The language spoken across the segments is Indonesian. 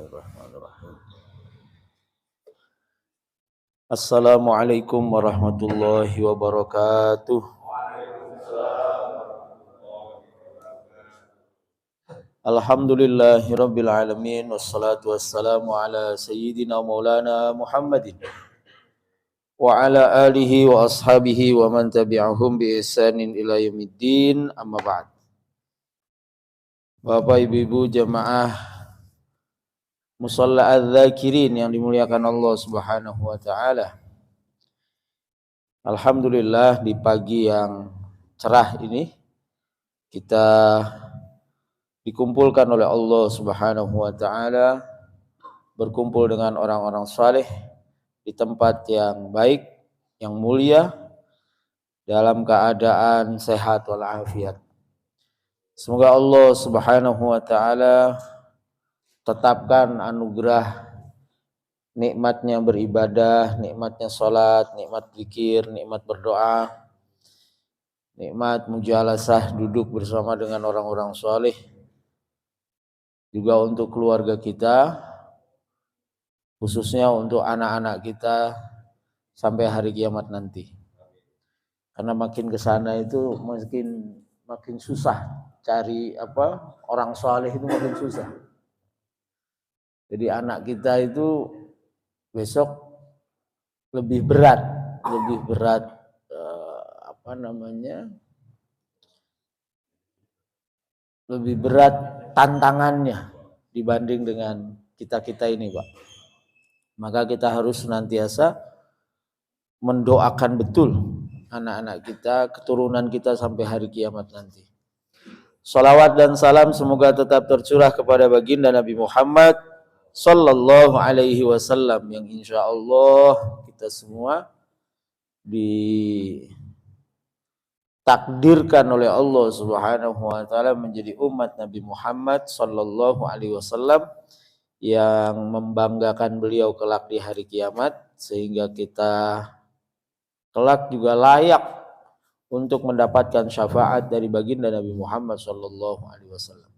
Bismillahirrahmanirrahim. Assalamualaikum warahmatullahi wabarakatuh. Alhamdulillahirabbil alamin wassalatu wassalamu ala sayyidina maulana Muhammadin wa ala alihi wa ashabihi wa man tabi'ahum bi ihsanin ila yaumiddin, amma ba'd. Bapak Ibu jemaah Musalla adz-dzakirin yang dimuliakan Allah Subhanahu wa taala. Alhamdulillah di pagi yang cerah ini kita dikumpulkan oleh Allah Subhanahu wa taala, berkumpul dengan orang-orang saleh di tempat yang baik, yang mulia, dalam keadaan sehat walafiat. Semoga Allah Subhanahu wa taala tetapkan anugerah nikmatnya beribadah, nikmatnya sholat, nikmat zikir, nikmat berdoa, nikmat mujalasah, duduk bersama dengan orang-orang saleh, juga untuk keluarga kita, khususnya untuk anak-anak kita sampai hari kiamat nanti. Karena makin ke sana itu makin susah cari orang saleh itu makin susah. Jadi anak kita itu besok lebih berat lebih berat tantangannya dibanding dengan kita ini, Pak. Maka kita harus senantiasa mendoakan betul anak-anak kita, keturunan kita sampai hari kiamat nanti. Salawat dan salam semoga tetap tercurah kepada baginda Nabi Muhammad sallallahu alaihi wasallam yang insyaallah kita semua ditakdirkan oleh Allah Subhanahu wa taala menjadi umat Nabi Muhammad sallallahu alaihi wasallam yang membanggakan beliau kelak di hari kiamat, sehingga kita kelak juga layak untuk mendapatkan syafaat dari baginda Nabi Muhammad sallallahu alaihi wasallam.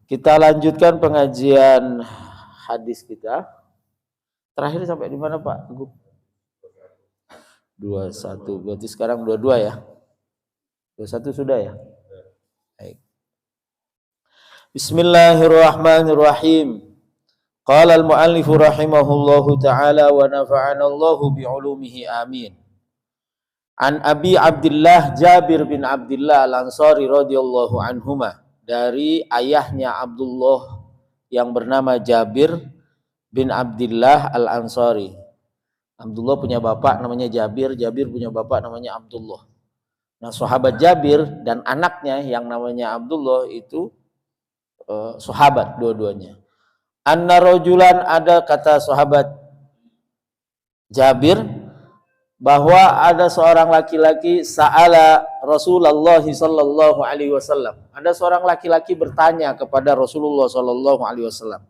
Kita lanjutkan pengajian hadis kita. Terakhir sampai di mana, Pak? 21. Berarti sekarang 22 ya. 21 sudah ya? Baik. Bismillahirrahmanirrahim. Qala al-muallif rahimahullahu taala wa nafa'ana Allahu bi'ulumihi amin. An Abi Abdullah Jabir bin Abdullah Al-Ansari radhiyallahu anhuma, dari ayahnya Abdullah yang bernama Jabir bin Abdullah Al-Ansari. Abdullah punya bapak namanya Jabir, Jabir punya bapak namanya Abdullah. Nah, sahabat Jabir dan anaknya yang namanya Abdullah itu sahabat dua-duanya. Anna rajulan, ada kata sahabat Jabir bahwa ada seorang laki-laki sa'ala Rasulullah sallallahu alaihi wasallam. Ada seorang laki-laki bertanya kepada Rasulullah sallallahu alaihi wasallam.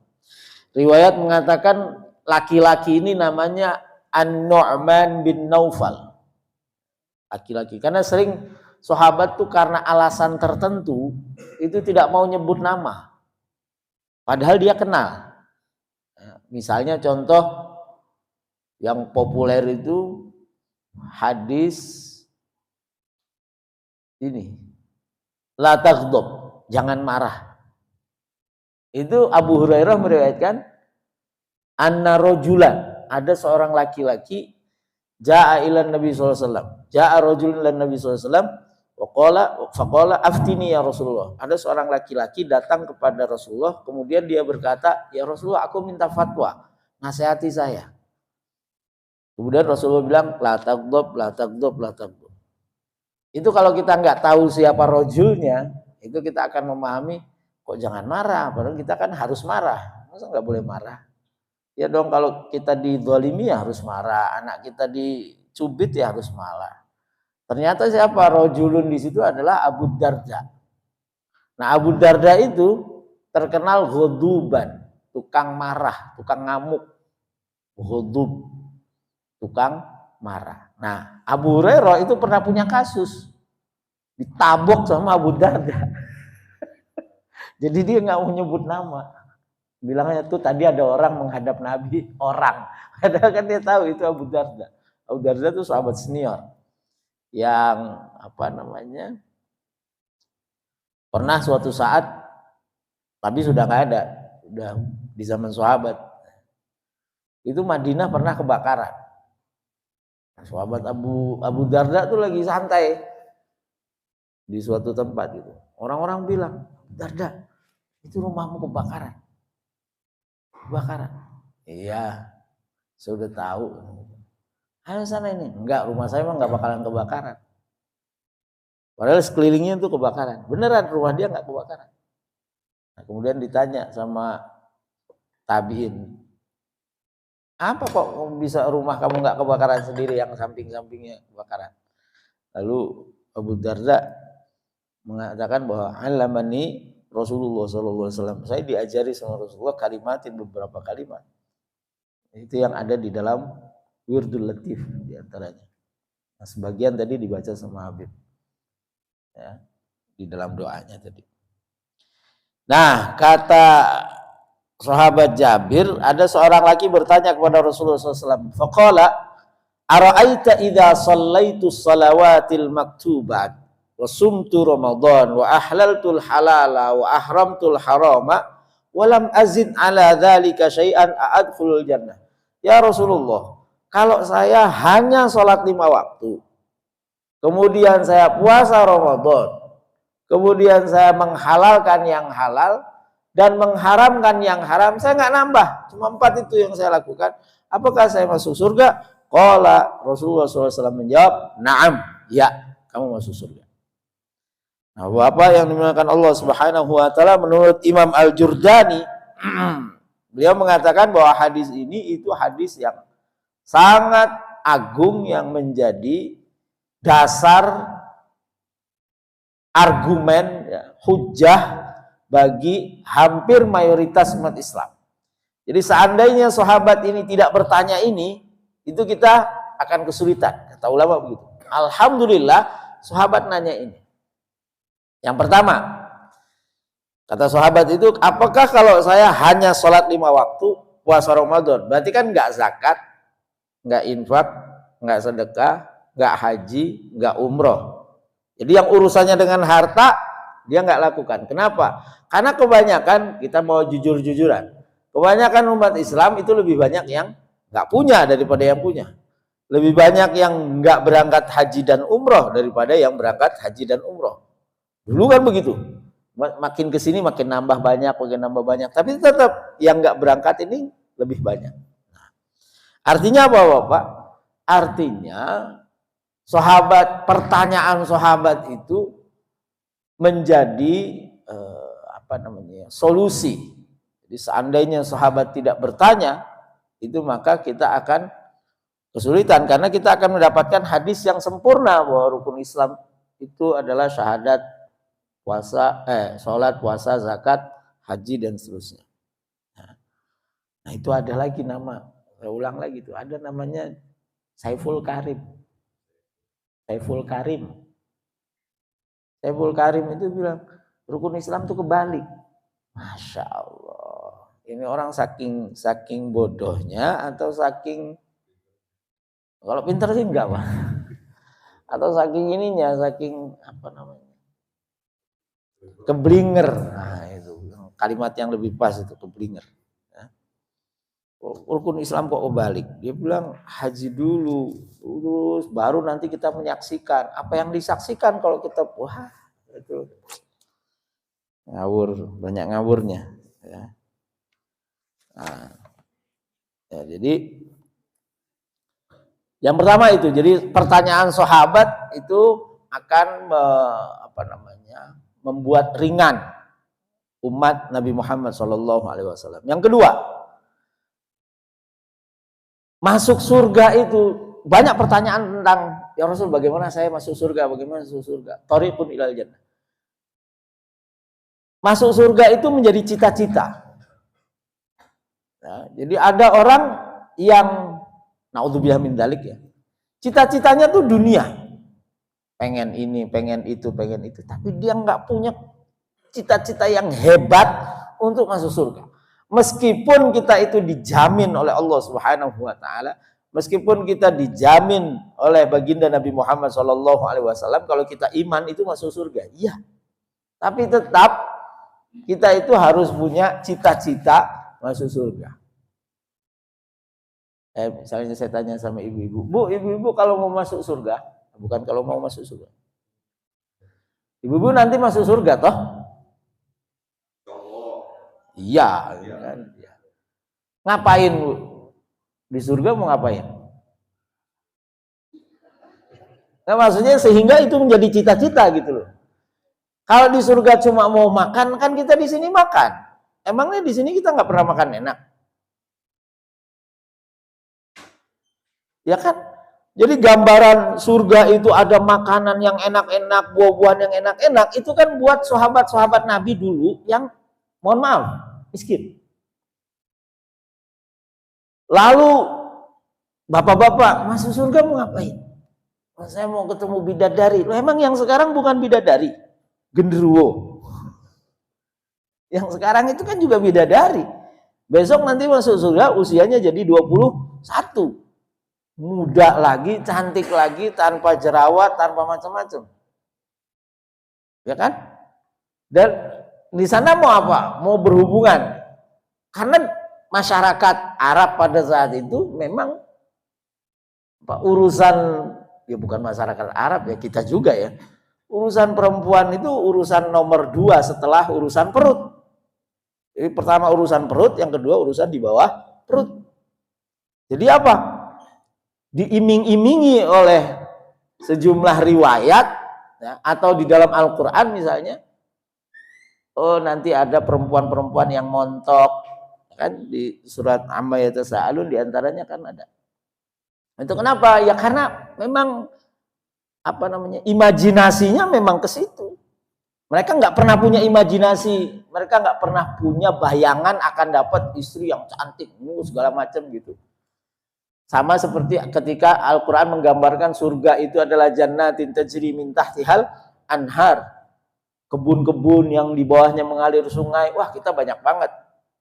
Riwayat mengatakan laki-laki ini namanya An-Nu'man bin Naufal. Laki-laki, karena sering sahabat tuh karena alasan tertentu itu tidak mau nyebut nama. Padahal dia kenal. Misalnya contoh yang populer itu hadis ini, la taghdab, jangan marah. Itu Abu Hurairah meriwayatkan anna rajulan, ada seorang laki-laki jaa ila Nabi sallallahu alaihi wasallam. Jaa rajulun ila Nabi sallallahu alaihi wasallam wa faqala aftini ya Rasulullah. Ada seorang laki-laki datang kepada Rasulullah, kemudian dia berkata, "Ya Rasulullah, aku minta fatwa, nasihati saya." Kemudian Rasulullah bilang, la taghdab, la taghdab, la taghdab. Itu kalau kita nggak tahu siapa rojulnya, itu kita akan memahami, kok jangan marah, padahal kita kan harus marah. Masa nggak boleh marah? Ya dong, kalau kita dizalimi ya harus marah, anak kita dicubit ya harus marah. Ternyata siapa rojulun di situ adalah Abu Darda. Nah, Abu Darda itu terkenal ghoduban, tukang marah, tukang ngamuk. Ghudub, tukang marah. Nah, Abu Hurairah itu pernah punya kasus ditabok sama Abu Darda. Jadi dia nggak mau nyebut nama. Bilangnya tuh tadi ada orang menghadap Nabi, orang. Padahal kan dia tahu itu Abu Darda. Abu Darda tuh sahabat senior yang pernah suatu saat, tapi sudah nggak ada, udah di zaman sahabat. Itu Madinah pernah kebakaran. Sahabat Abu Darda tuh lagi santai di suatu tempat itu. Orang-orang bilang, Darda, itu rumahmu kebakaran. Kebakaran. Iya, sudah tahu. Ayo sana ini. Enggak, rumah saya emang nggak bakalan kebakaran. Padahal sekelilingnya itu kebakaran. Beneran rumah dia nggak kebakaran. Nah, kemudian ditanya sama tabiin, apa kok bisa rumah kamu nggak kebakaran sendiri, yang samping-sampingnya kebakaran? Lalu Abu Darda mengatakan bahwa alamani Rasulullah SAW, saya diajari sama Rasulullah kalimatin, beberapa kalimat. Itu yang ada di dalam Wirdul Latif diantaranya. Nah, sebagian tadi dibaca sama Habib, ya, di dalam doanya tadi. Nah, kata sahabat Jabir, ada seorang laki bertanya kepada Rasulullah SAW. Faqala, ara'aita idza shallaitu shalawatil maktubat wa sumtu Ramadan wa ahlaltul halala wa ahramtul harama wa lam azid ala dzalika syai'an a'adkhulul jannah. Ya Rasulullah, kalau saya hanya sholat 5 waktu, kemudian saya puasa Ramadan, kemudian saya menghalalkan yang halal dan mengharamkan yang haram, saya nggak nambah, cuma 4 itu yang saya lakukan, apakah saya masuk surga? Qala, Rasulullah SAW menjawab, na'am, ya, kamu masuk surga. Nah, Bapak yang dimuliakan Allah Subhanahu wa taala, menurut Imam Al-Jurdani, beliau mengatakan bahwa hadis ini itu hadis yang sangat agung, yang menjadi dasar argumen, ya, hujjah bagi hampir mayoritas umat Islam. Jadi seandainya sahabat ini tidak bertanya ini, itu kita akan kesulitan. Kata ulama begitu. Alhamdulillah sahabat nanya ini. Yang pertama, kata sahabat itu, apakah kalau saya hanya sholat 5 waktu, puasa Ramadan, berarti kan nggak zakat, nggak infak, nggak sedekah, nggak haji, nggak umroh. Jadi yang urusannya dengan harta dia nggak lakukan. Kenapa? Karena kebanyakan, kita mau jujur-jujuran, kebanyakan umat Islam itu lebih banyak yang nggak punya daripada yang punya. Lebih banyak yang nggak berangkat haji dan umroh daripada yang berangkat haji dan umroh. Dulu kan begitu. Makin kesini makin nambah banyak, makin nambah banyak. Tapi tetap yang nggak berangkat ini lebih banyak. Nah, artinya apa Bapak? Artinya pertanyaan sahabat itu menjadi solusi. Jadi seandainya sahabat tidak bertanya, itu maka kita akan kesulitan, karena kita akan mendapatkan hadis yang sempurna bahwa rukun Islam itu adalah syahadat, sholat, puasa, zakat, haji dan seterusnya. Nah, itu ada lagi nama, saya ulang lagi itu, ada namanya Saiful Karim. Saiful Karim itu bilang rukun Islam itu kebalik. Masya Allah, ini orang saking bodohnya atau saking, kalau pintar sih enggak Pak, atau saking ininya, saking keblinger. Nah, itu kalimat yang lebih pas itu, keblinger. Rukun Islam kok kebalik? Dia bilang haji dulu, terus baru nanti kita menyaksikan. Apa yang disaksikan kalau kita itu ngawur, banyak ngawurnya. Ya. Nah, ya, jadi yang pertama itu, jadi pertanyaan sahabat itu akan membuat ringan umat Nabi Muhammad SAW. Yang kedua, masuk surga itu banyak pertanyaan tentang, ya Rasul, bagaimana saya masuk surga, bagaimana masuk surga? Thariqun ilal jannah. Masuk surga itu menjadi cita-cita. Nah, jadi ada orang yang naudzubillah min dzalik, ya, cita-citanya tuh dunia, pengen ini, pengen itu, tapi dia nggak punya cita-cita yang hebat untuk masuk surga. Meskipun kita itu dijamin oleh Allah Subhanahu wa taala, meskipun kita dijamin oleh baginda Nabi Muhammad SAW, kalau kita iman itu masuk surga. Iya. Tapi tetap kita itu harus punya cita-cita masuk surga. Misalnya saya tanya sama ibu-ibu, Bu, ibu-ibu kalau mau masuk surga, bukan kalau mau masuk surga. Ibu-ibu nanti masuk surga toh? Iya, kan? Ngapain, Bu? Di surga mau ngapain? Nah, maksudnya sehingga itu menjadi cita-cita gitu loh. Kalau di surga cuma mau makan, kan kita di sini makan. Emangnya di sini kita nggak pernah makan enak? Ya kan? Jadi gambaran surga itu ada makanan yang enak-enak, buah-buahan yang enak-enak, itu kan buat sahabat-sahabat Nabi dulu yang, mohon maaf, miskin. Lalu bapak-bapak masuk surga mau ngapain? Saya mau ketemu bidadari. Loh, emang yang sekarang bukan bidadari, genderuwo. Yang sekarang itu kan juga bidadari. Besok nanti masuk surga usianya jadi 21. Muda lagi, cantik lagi, tanpa jerawat, tanpa macam-macam. Ya kan? Dan di sana mau apa? Mau berhubungan. Karena masyarakat Arab pada saat itu memang urusan, ya bukan masyarakat Arab ya, kita juga ya, urusan perempuan itu urusan nomor 2 setelah urusan perut. Jadi pertama urusan perut, yang kedua urusan di bawah perut. Jadi apa? Diiming-imingi oleh sejumlah riwayat ya, atau di dalam Al-Quran misalnya, oh nanti ada perempuan-perempuan yang montok, kan di surat Amma Yatasaalun diantaranya kan ada. Itu kenapa? Ya karena memang imajinasinya memang ke situ. Mereka nggak pernah punya imajinasi, mereka nggak pernah punya bayangan akan dapat istri yang cantik, segala macam gitu. Sama seperti ketika Al-Quran menggambarkan surga itu adalah jannatin tajri min tahtihal anhar, kebun-kebun yang di bawahnya mengalir sungai. Wah, kita banyak banget.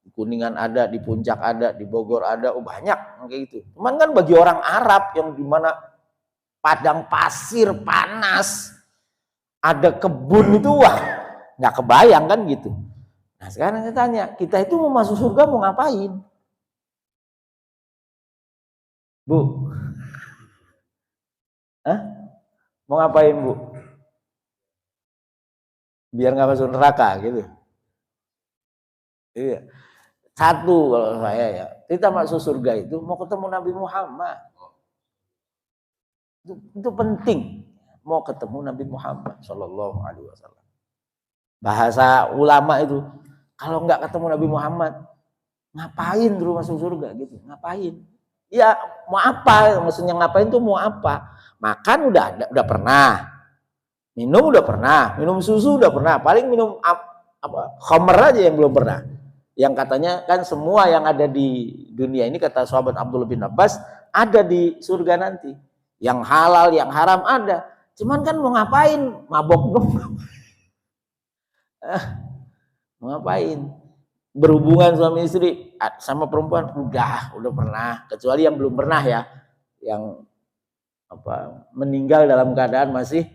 Di Kuningan ada, di Puncak ada, di Bogor ada, banyak kayak gitu. Cuman kan bagi orang Arab yang dimana padang pasir panas, ada kebun itu, wah nggak kebayang kan gitu. Nah sekarang saya tanya, kita itu mau masuk surga mau ngapain, Bu? Hah? Mau ngapain, Bu? Biar nggak masuk neraka gitu. Iya. Satu kalau saya ya, kita masuk surga itu mau ketemu Nabi Muhammad. Itu penting, mau ketemu Nabi Muhammad Shallallahu Alaihi Wasallam. Bahasa ulama itu, kalau nggak ketemu Nabi Muhammad, ngapain dulu masuk surga gitu? Ngapain? Ya mau apa? Maksudnya ngapain tuh mau apa? Makan udah pernah, minum udah pernah, minum susu udah pernah, paling minum khamr aja yang belum pernah. Yang katanya kan semua yang ada di dunia ini, kata sahabat Abdullah bin Abbas, ada di surga nanti. Yang halal, yang haram ada. Cuman kan mau ngapain? Mabok dong. Mau ngapain? Berhubungan suami istri sama perempuan udah pernah, kecuali yang belum pernah ya, yang meninggal dalam keadaan masih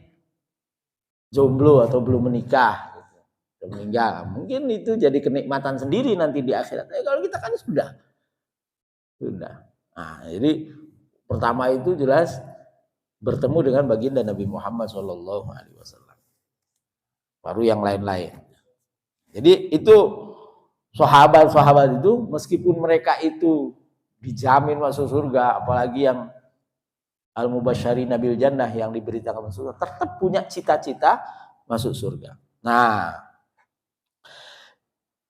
jomblo atau belum menikah, meninggal, mungkin itu jadi kenikmatan sendiri nanti di akhirat. Kalau kita kan sudah. Nah, jadi pertama itu jelas bertemu dengan baginda Nabi Muhammad SAW. Baru yang lain-lain. Jadi itu sahabat-sahabat itu meskipun mereka itu dijamin masuk surga, apalagi yang al-mubasysyirina bil jannah yang diberitakan masuk surga, tetap punya cita-cita masuk surga. Nah,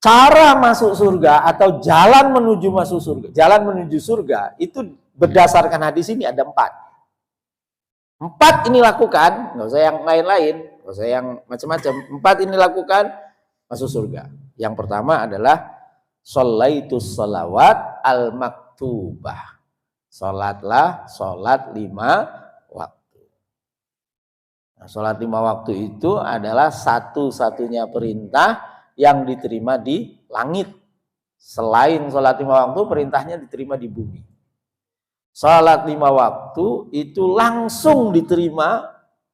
cara masuk surga atau jalan menuju masuk surga, jalan menuju surga itu berdasarkan hadis ini ada 4. 4 ini lakukan, nggak usah yang lain-lain, nggak usah yang macam-macam. 4 ini lakukan masuk surga. Yang pertama adalah sholaitus sholawat al-maktubah. Sholatlah sholat 5 waktu. Nah, sholat 5 waktu itu adalah satu-satunya perintah yang diterima di langit. Selain sholat 5 waktu, perintahnya diterima di bumi. Sholat 5 waktu itu langsung diterima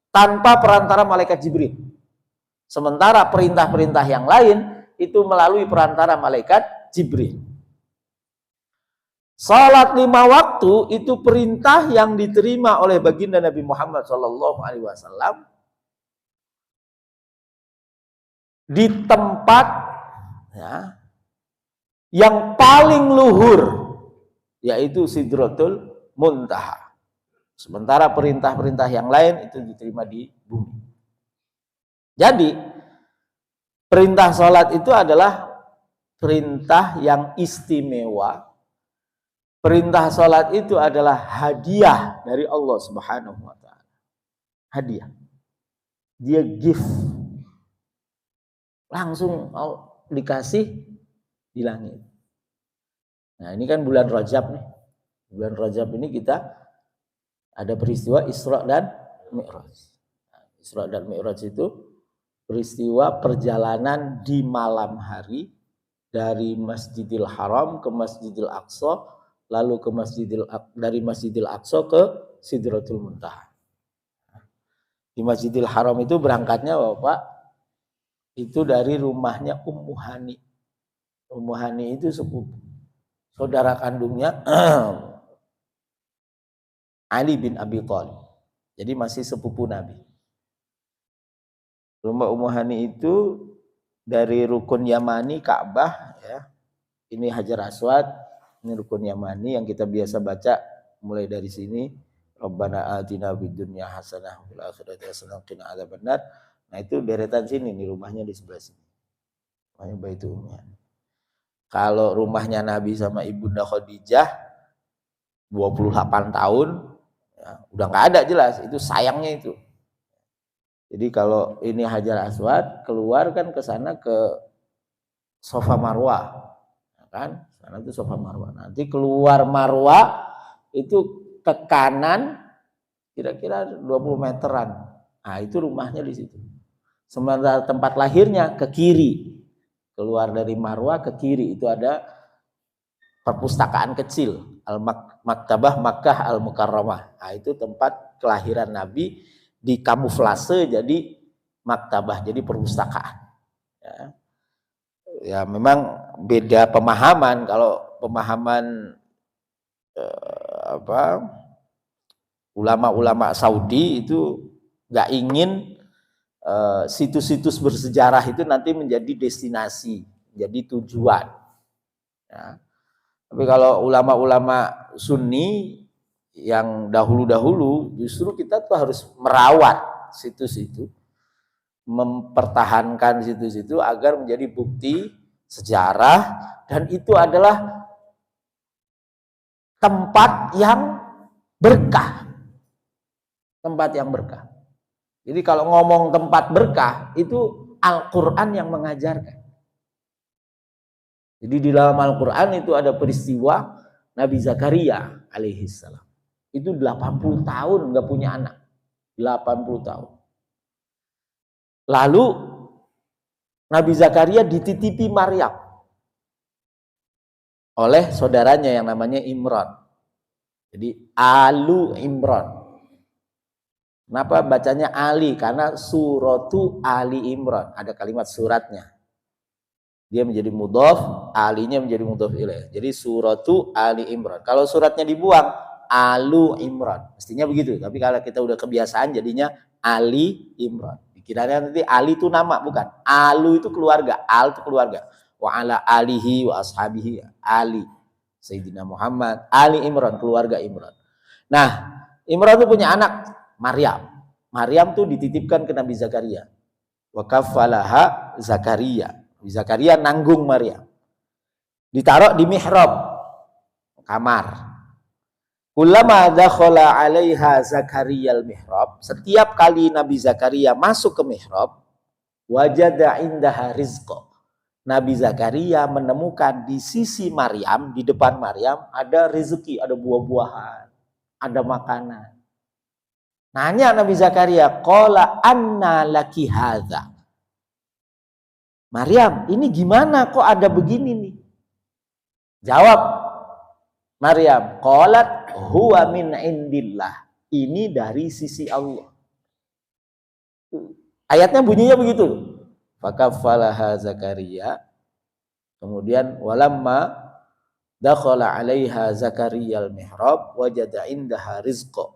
tanpa perantara malaikat Jibril. Sementara perintah-perintah yang lain itu melalui perantara malaikat Jibril. Salat 5 waktu itu perintah yang diterima oleh baginda Nabi Muhammad SAW di tempat ya, yang paling luhur, yaitu Sidratul Muntaha. Sementara perintah-perintah yang lain itu diterima di bumi. Jadi perintah salat itu adalah perintah yang istimewa. Perintah salat itu adalah hadiah dari Allah Subhanahu wa taala. Hadiah. Dia gift. Langsung dikasih di langit. Nah, ini kan bulan Rajab nih. Bulan Rajab ini kita ada peristiwa Isra dan Mi'raj. Nah, Isra dan Mi'raj itu peristiwa perjalanan di malam hari dari Masjidil Haram ke Masjidil Aqsa, lalu ke dari Masjidil Aqsa ke Sidratul Muntaha. Di Masjidil Haram itu berangkatnya Bapak itu dari rumahnya Ummu Hani. Ummu Hani itu sepupu saudara kandungnya Ali bin Abi Thalib. Jadi masih sepupu Nabi. Rumah Ummu Hani itu dari rukun Yamani Ka'bah ya. Ini Hajar Aswad. Ini rukun Yamani yang kita biasa baca mulai dari sini. Rabbana atina fid dunya hasanah wa fil akhirati hasanah wa qina adzabannar. Nah, itu deretan sini nih, rumahnya di sebelah sini. Rumahnya Baitul Ummi. Kalau rumahnya Nabi sama Ibunda Khadijah 28 tahun ya, udah nggak ada jelas, itu sayangnya itu. Jadi kalau ini Hajar Aswad keluar kan ke sana ke Safa Marwah. Kan? Karena itu Safa Marwah. Nanti keluar Marwah itu ke kanan kira-kira 20 meteran. Nah, itu rumahnya di situ. Sementara tempat lahirnya ke kiri. Keluar dari Marwah ke kiri itu ada perpustakaan kecil, Maktabah Makkah Al-Mukarramah. Nah, itu tempat kelahiran Nabi dikamuflase jadi maktabah, jadi perpustakaan. Ya memang beda pemahaman. Kalau pemahaman ulama-ulama Saudi itu nggak ingin situs-situs bersejarah itu nanti menjadi destinasi, jadi tujuan. Ya. Tapi kalau ulama-ulama Sunni yang dahulu-dahulu justru kita tuh harus merawat situs itu, mempertahankan situ-situ agar menjadi bukti sejarah, dan itu adalah tempat yang berkah. Tempat yang berkah. Jadi kalau ngomong tempat berkah itu Al-Qur'an yang mengajarkan. Jadi di dalam Al-Qur'an itu ada peristiwa Nabi Zakaria alaihissalam. Itu 80 tahun nggak punya anak. 80 tahun. Lalu Nabi Zakaria dititipi Maryam oleh saudaranya yang namanya Imran. Jadi Alu Imran. Kenapa bacanya Ali? Karena suratu Ali Imran. Ada kalimat suratnya. Dia menjadi mudhof, alinya menjadi mudhof ilaih. Jadi suratu Ali Imran. Kalau suratnya dibuang, Alu Imran. Mestinya begitu. Tapi kalau kita udah kebiasaan jadinya Ali Imran. Dikiranya nanti Ali itu nama, bukan. Alu itu keluarga. Al itu keluarga. Wa ala alihi wa ashabihi. Ali. Sayyidina Muhammad. Ali Imran, keluarga Imran. Nah, Imran itu punya anak Maryam. Maryam tuh dititipkan ke Nabi Zakaria. Wa kafalaha Zakaria. Nabi Zakaria nanggung Maryam. Ditaruh di mihrab, kamar. Kullama dakhala 'alaiha Zakaria al-mihrab, setiap kali Nabi Zakaria masuk ke mihrab, wajada indaha rizqa. Nabi Zakaria menemukan di sisi Maryam, di depan Maryam ada rezeki, ada buah-buahan, ada makanan. Nanya Nabi Zakaria, qala anna laki hadza. Maryam, ini gimana kok ada begini nih? Jawab Maryam, qalat huwa min indillah. Ini dari sisi Allah. Ayatnya bunyinya begitu. Fakaffalaha Zakaria. Kemudian walamma dakhala 'alaiha Zakaria al-mihrab wajada indaha rizqa.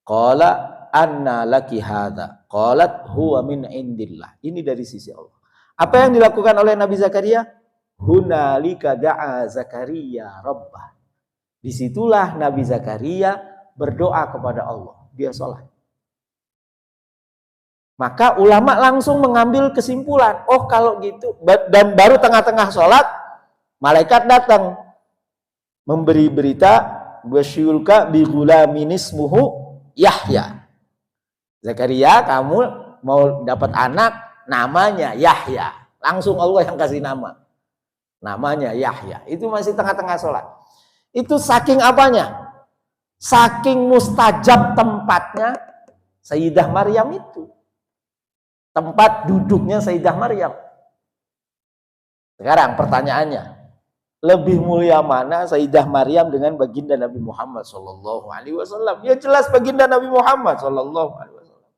Qala anna laki hadza. Qalat huwa min indillah. Ini dari sisi Allah. Apa yang dilakukan oleh Nabi Zakaria? Hunalika da'a Zakaria rabbah. Disitulah Nabi Zakaria berdoa kepada Allah. Dia sholat. Maka ulama langsung mengambil kesimpulan, oh kalau gitu, dan baru tengah-tengah sholat, malaikat datang memberi berita, wasyulka bi ghulamin ismuhu Yahya. Zakaria, kamu mau dapat anak, namanya Yahya. Langsung Allah yang kasih nama. Namanya Yahya. Itu masih tengah-tengah sholat. Itu saking apanya? Saking mustajab tempatnya Sayyidah Maryam itu. Tempat duduknya Sayyidah Maryam. Sekarang pertanyaannya, lebih mulia mana Sayyidah Maryam dengan baginda Nabi Muhammad sallallahu alaihi wasallam? Ya jelas baginda Nabi Muhammad sallallahu alaihi wasallam.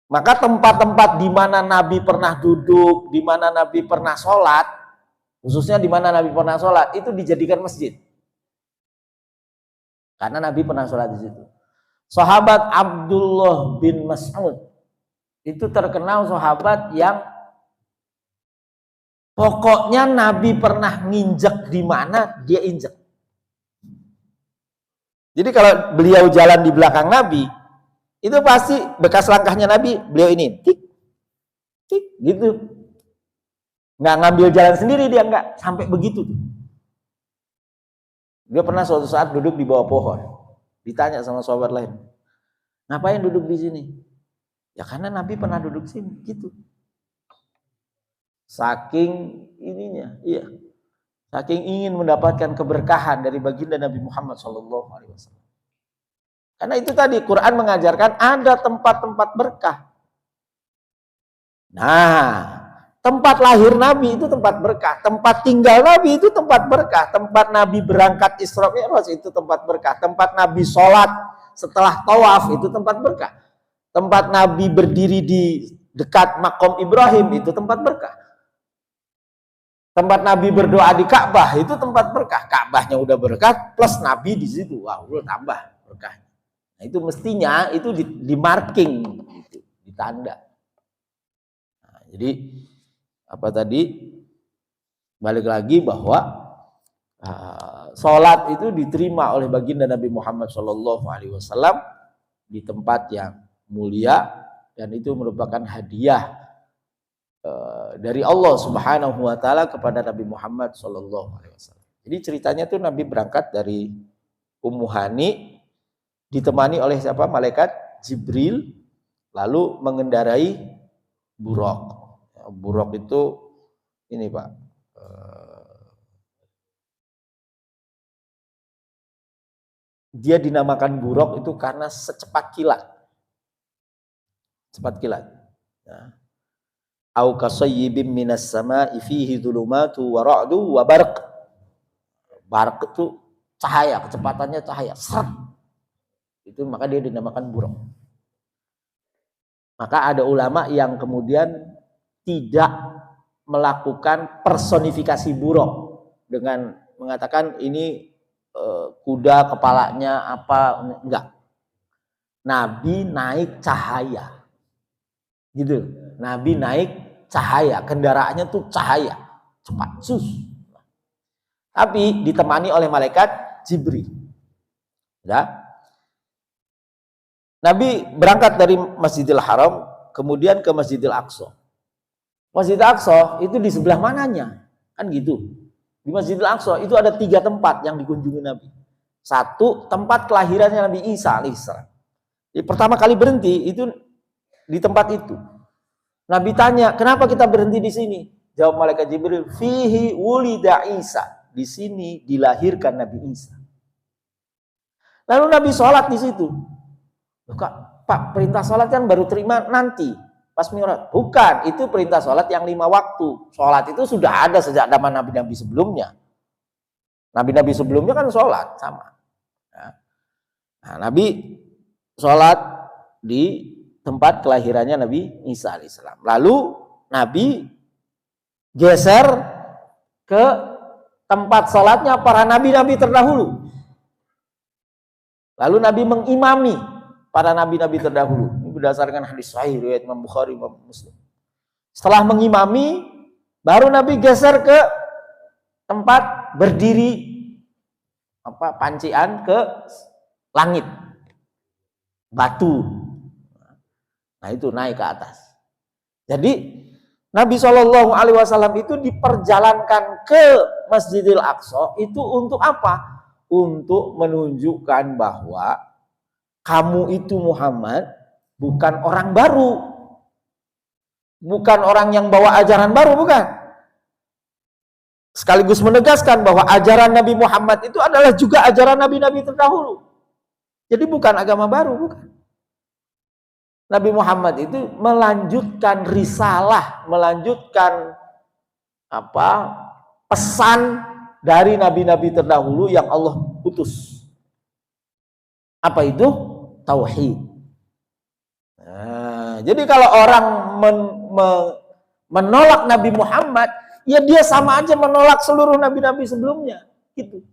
Maka tempat-tempat di mana Nabi pernah duduk, di mana Nabi pernah sholat, khususnya di mana Nabi pernah sholat, itu dijadikan masjid. Karena Nabi pernah sholat di situ. Sahabat Abdullah bin Mas'ud itu terkenal sahabat yang pokoknya Nabi pernah nginjek di mana dia injek. Jadi kalau beliau jalan di belakang Nabi, itu pasti bekas langkahnya Nabi, beliau ini tik tik gitu. Nggak ngambil jalan sendiri, dia nggak sampai begitu. Dia pernah suatu saat duduk di bawah pohon, ditanya sama sahabat lain, ngapain duduk di sini? Ya karena Nabi pernah duduk sini, gitu. Saking ininya, iya. Saking ingin mendapatkan keberkahan dari baginda Nabi Muhammad SAW. Karena itu tadi Quran mengajarkan ada tempat-tempat berkah. Nah, tempat lahir Nabi itu tempat berkah, tempat tinggal Nabi itu tempat berkah, tempat Nabi berangkat Isra Mi'raj itu tempat berkah, tempat Nabi sholat setelah tawaf itu tempat berkah. Tempat Nabi berdiri di dekat makom Ibrahim itu tempat berkah. Tempat Nabi berdoa di Ka'bah itu tempat berkah. Ka'bahnya udah berkah plus Nabi di situ, wah udah tambah berkah. Nah, itu mestinya itu di marking, gitu, ditanda. Nah, jadi apa tadi? Balik lagi bahwa sholat itu diterima oleh baginda Nabi Muhammad SAW di tempat yang mulia, dan itu merupakan hadiah dari Allah Subhanahu wa taala kepada Nabi Muhammad sallallahu alaihi wasallam. Jadi ceritanya tuh Nabi berangkat dari Ummu Hani ditemani oleh siapa? Malaikat Jibril, lalu mengendarai buraq. Buraq itu ini, Pak. Dia dinamakan buraq itu karena secepat kilat. Cepat kilat. Ya. Au kasayyibim minas sama'i fihi dhulumatu wa ra'du wa barq. Barq itu cahaya, kecepatannya cahaya. Seret. Itu maka dia dinamakan buraq. Maka ada ulama yang kemudian tidak melakukan personifikasi buraq dengan mengatakan ini kuda kepalanya apa, enggak. Nabi naik cahaya. Gitu. Nabi naik cahaya, kendaraannya tuh cahaya, cepat, tapi ditemani oleh malaikat Jibril. Ya. Nabi berangkat dari Masjidil Haram, kemudian ke Masjidil Aqsa. Masjidil Aqsa itu di sebelah mananya? Kan gitu. Di Masjidil Aqsa itu ada 3 tempat yang dikunjungi Nabi. 1, tempat kelahirannya Nabi Isa alaihissalam. Jadi pertama kali berhenti itu di tempat itu. Nabi tanya, kenapa kita berhenti di sini? Jawab malaikat Jibril, fihi wulida Isa. Di sini dilahirkan Nabi Isa. Lalu Nabi sholat di situ. Loh, Pak, perintah sholat kan baru terima nanti pas Mi'raj. Bukan, itu perintah sholat yang 5 waktu. Sholat itu sudah ada sejak zaman Nabi-Nabi sebelumnya. Nabi-nabi sebelumnya kan sholat sama. Nah, Nabi sholat di tempat kelahirannya Nabi Isa alaihissalam. Lalu Nabi geser ke tempat sholatnya para nabi-nabi terdahulu. Lalu Nabi mengimami para nabi-nabi terdahulu. Ini berdasarkan hadis sahih riwayat Imam Bukhari, Imam Muslim. Setelah mengimami, baru Nabi geser ke tempat berdiri pancian ke langit, batu. Nah itu naik ke atas. Jadi Nabi Shallallahu Alaihi Wasallam itu diperjalankan ke Masjidil Aqsa itu untuk apa? Untuk menunjukkan bahwa kamu itu Muhammad bukan orang baru, bukan orang yang bawa ajaran baru, bukan. Sekaligus menegaskan bahwa ajaran Nabi Muhammad itu adalah juga ajaran nabi-nabi terdahulu. Jadi bukan agama baru, bukan. Nabi Muhammad itu melanjutkan risalah, melanjutkan pesan dari nabi-nabi terdahulu yang Allah utus. Apa itu? Tauhid. Nah, jadi kalau orang menolak Nabi Muhammad, ya dia sama aja menolak seluruh nabi-nabi sebelumnya, gitu.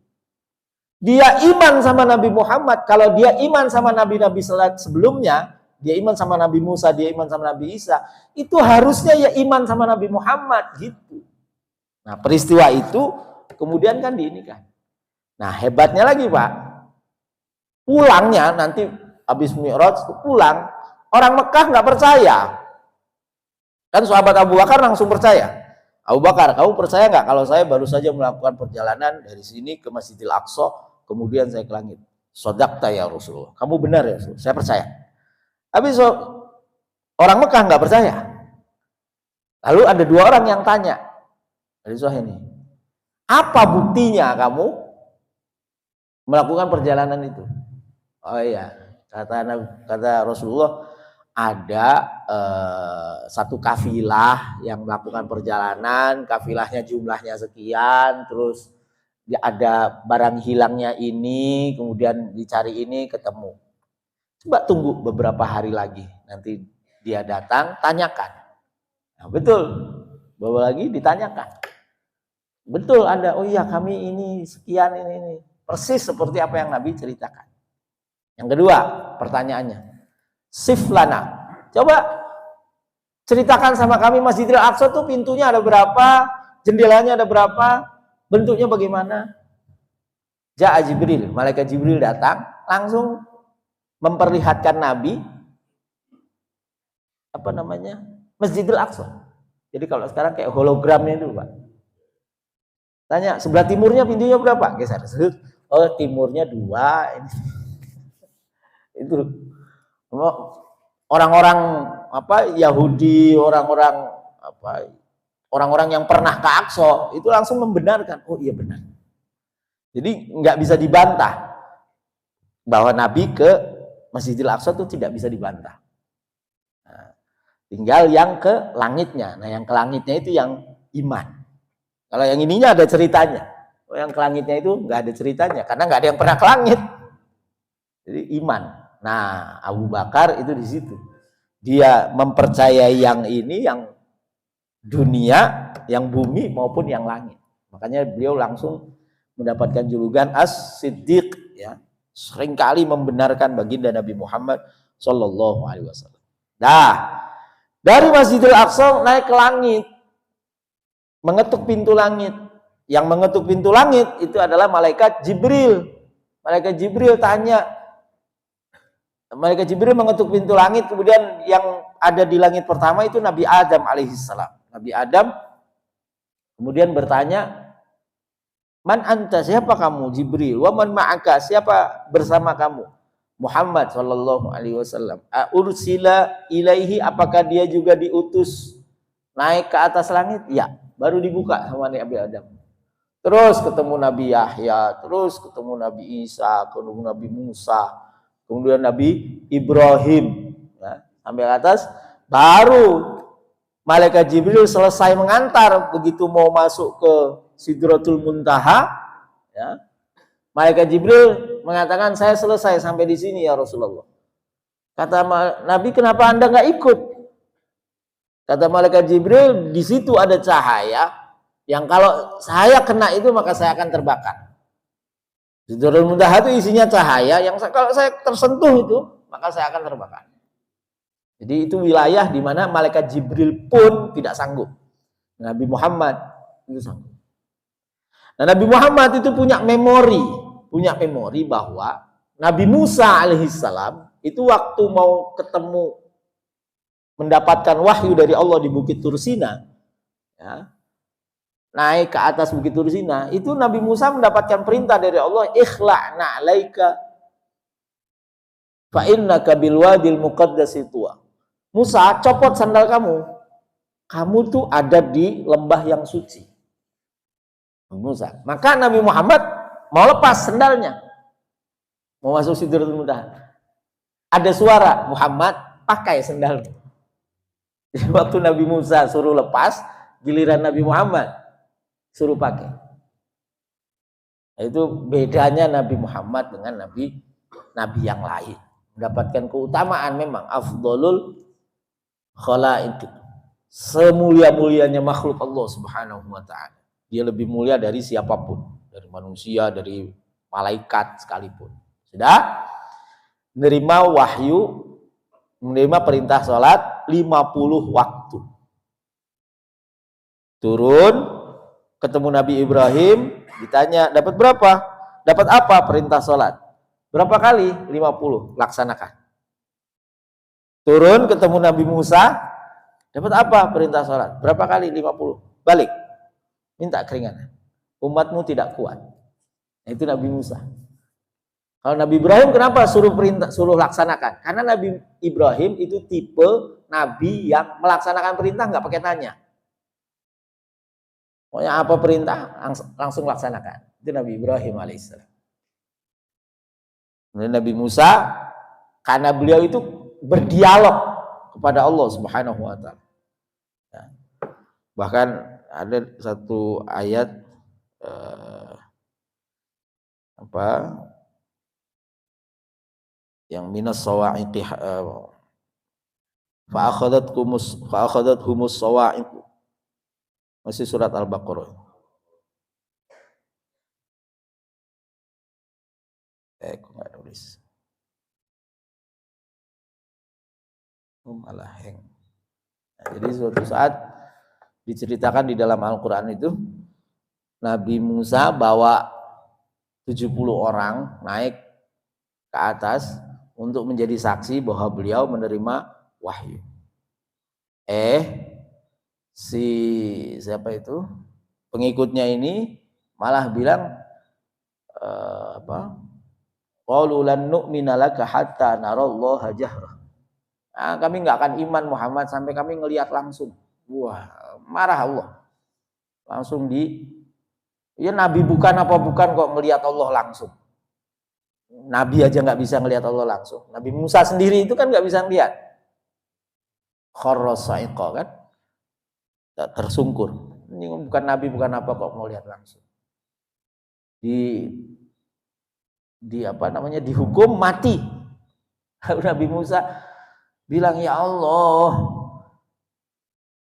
Dia iman sama Nabi Muhammad, kalau dia iman sama nabi-nabi sebelumnya, dia iman sama Nabi Musa, dia iman sama Nabi Isa, itu harusnya ya iman sama Nabi Muhammad, gitu. Nah, peristiwa itu kemudian kan diinikan. Nah, hebatnya lagi, Pak. Pulangnya nanti habis Mi'raj pulang, orang Mekah nggak percaya. Kan sahabat Abu Bakar langsung percaya. Abu Bakar, kamu percaya nggak kalau saya baru saja melakukan perjalanan dari sini ke Masjidil Aqsa, kemudian saya ke langit? Shadaqta ya Rasulullah. Kamu benar ya Rasulullah, saya percaya. Habis orang Mekah nggak percaya. Lalu ada dua orang yang tanya, dari Sahih ini, apa buktinya kamu melakukan perjalanan itu? Oh iya, kata Rasulullah, ada satu kafilah yang melakukan perjalanan, kafilahnya jumlahnya sekian, terus ada barang hilangnya ini, kemudian dicari ini ketemu. Coba tunggu beberapa hari lagi, nanti dia datang, tanyakan. Nah, betul, bawa lagi ditanyakan. Betul ada, oh iya kami ini sekian ini. Persis seperti apa yang Nabi ceritakan. Yang kedua pertanyaannya, siflana, coba ceritakan sama kami Masjidil Aqsa tuh pintunya ada berapa, jendelanya ada berapa, bentuknya bagaimana. Ja'a Jibril, malaikat Jibril datang, langsung memperlihatkan Nabi Masjidil Aqsa. Jadi kalau sekarang kayak hologramnya itu, Pak. Tanya sebelah timurnya pintunya berapa? Geser. Oh, timurnya 2. Itu orang-orang Yahudi, orang-orang yang pernah ke Aqsa itu langsung membenarkan. Oh iya benar. Jadi nggak bisa dibantah bahwa Nabi ke Masjidil Aqsa itu tidak bisa dibantah. Nah, tinggal yang ke langitnya. Nah, yang ke langitnya itu yang iman. Kalau yang ininya ada ceritanya. Oh, yang ke langitnya itu nggak ada ceritanya karena nggak ada yang pernah ke langit. Jadi iman. Nah, Abu Bakar itu di situ. Dia mempercayai yang ini, yang dunia, yang bumi maupun yang langit. Makanya beliau langsung mendapatkan julukan As-Siddiq, ya. Seringkali membenarkan baginda Nabi Muhammad Shallallahu Alaihi Wasallam. Nah, dari Masjidil Aqsa naik ke langit, mengetuk pintu langit. Yang mengetuk pintu langit itu adalah malaikat Jibril. Malaikat Jibril tanya, malaikat Jibril mengetuk pintu langit, kemudian yang ada di langit pertama itu Nabi Adam alaihissalam. Nabi Adam kemudian bertanya, man anta, siapa kamu? Jibril. Wa man ma'aka, siapa bersama kamu? Muhammad sallallahu alaihi wasallam. Ursila ilaihi, apakah dia juga diutus naik ke atas langit? Ya, baru dibuka sama Nabi Adam. Terus ketemu Nabi Yahya, terus ketemu Nabi Isa, ketemu Nabi Musa, kemudian Nabi Ibrahim, ya, sampai ke atas. Baru malaikat Jibril selesai mengantar, begitu mau masuk ke Sidratul Muntaha, Ya. Malaikat Jibril mengatakan, saya selesai sampai di sini ya Rasulullah. Kata Nabi, kenapa Anda nggak ikut? Kata malaikat Jibril, di situ ada cahaya yang kalau saya kena itu maka saya akan terbakar. Sidratul Muntaha itu isinya cahaya yang kalau saya tersentuh itu maka saya akan terbakar. Jadi itu wilayah di mana malaikat Jibril pun tidak sanggup. Nabi Muhammad itu sanggup. Nah, Nabi Muhammad itu punya memori bahwa Nabi Musa alaihissalam itu waktu mau ketemu mendapatkan wahyu dari Allah di Bukit Tursina, ya, naik ke atas Bukit Tursina, itu Nabi Musa mendapatkan perintah dari Allah, ikhla'na alaika fa innaka bil wadil muqaddasi tuwa. Musa, copot sandal kamu tuh ada di lembah yang suci. Musa. Maka Nabi Muhammad mau lepas sandalnya, mau masuk Sidratul Muntaha. Ada suara, Muhammad pakai sandalmu. Jadi waktu Nabi Musa suruh lepas, giliran Nabi Muhammad suruh pakai. Nah, itu bedanya Nabi Muhammad dengan nabi yang lain. Mendapatkan keutamaan memang afdolul khalaiq. Semulia-mulianya makhluk Allah Subhanahu wa taala. Dia lebih mulia dari siapapun, dari manusia, dari malaikat sekalipun. Sudah menerima wahyu, menerima perintah sholat 50 waktu. Turun, ketemu Nabi Ibrahim, ditanya, dapat berapa? Dapat apa perintah sholat? Berapa kali? 50, laksanakan. Turun, ketemu Nabi Musa, dapat apa perintah sholat? Berapa kali? 50. Balik, minta keringanan. Umatmu tidak kuat. Nah, itu Nabi Musa. Kalau Nabi Ibrahim kenapa suruh laksanakan? Karena Nabi Ibrahim itu tipe Nabi yang melaksanakan perintah nggak pakai tanya. Pokoknya apa perintah langsung laksanakan. Itu Nabi Ibrahim alaihissalam. Kemudian Nabi Musa, karena beliau itu berdialog kepada Allah Subhanahu wa taala. Ya. Bahkan ada satu ayat yang minas sawa'iqi fa akhadhathumus sawa'iq, masih surat Al-Baqarah. Kok nggak nulis, malah hang. Nah, jadi suatu saat diceritakan di dalam Al-Quran itu Nabi Musa bawa 70 orang naik ke atas untuk menjadi saksi bahwa beliau menerima wahyu. Siapa itu? Pengikutnya ini malah bilang qalu lan nu'mina laka hatta narallaha jahrah. Nah, kami nggak akan iman Muhammad sampai kami ngelihat langsung. Wah, marah Allah. Langsung ya Nabi bukan apa bukan kok ngelihat Allah langsung. Nabi aja nggak bisa ngelihat Allah langsung. Nabi Musa sendiri itu kan nggak bisa ngelihat. Kharrasaiqa kan, tersungkur. Ini bukan Nabi bukan apa kok mau lihat langsung. Dihukum mati. Nabi Musa bilang, ya Allah,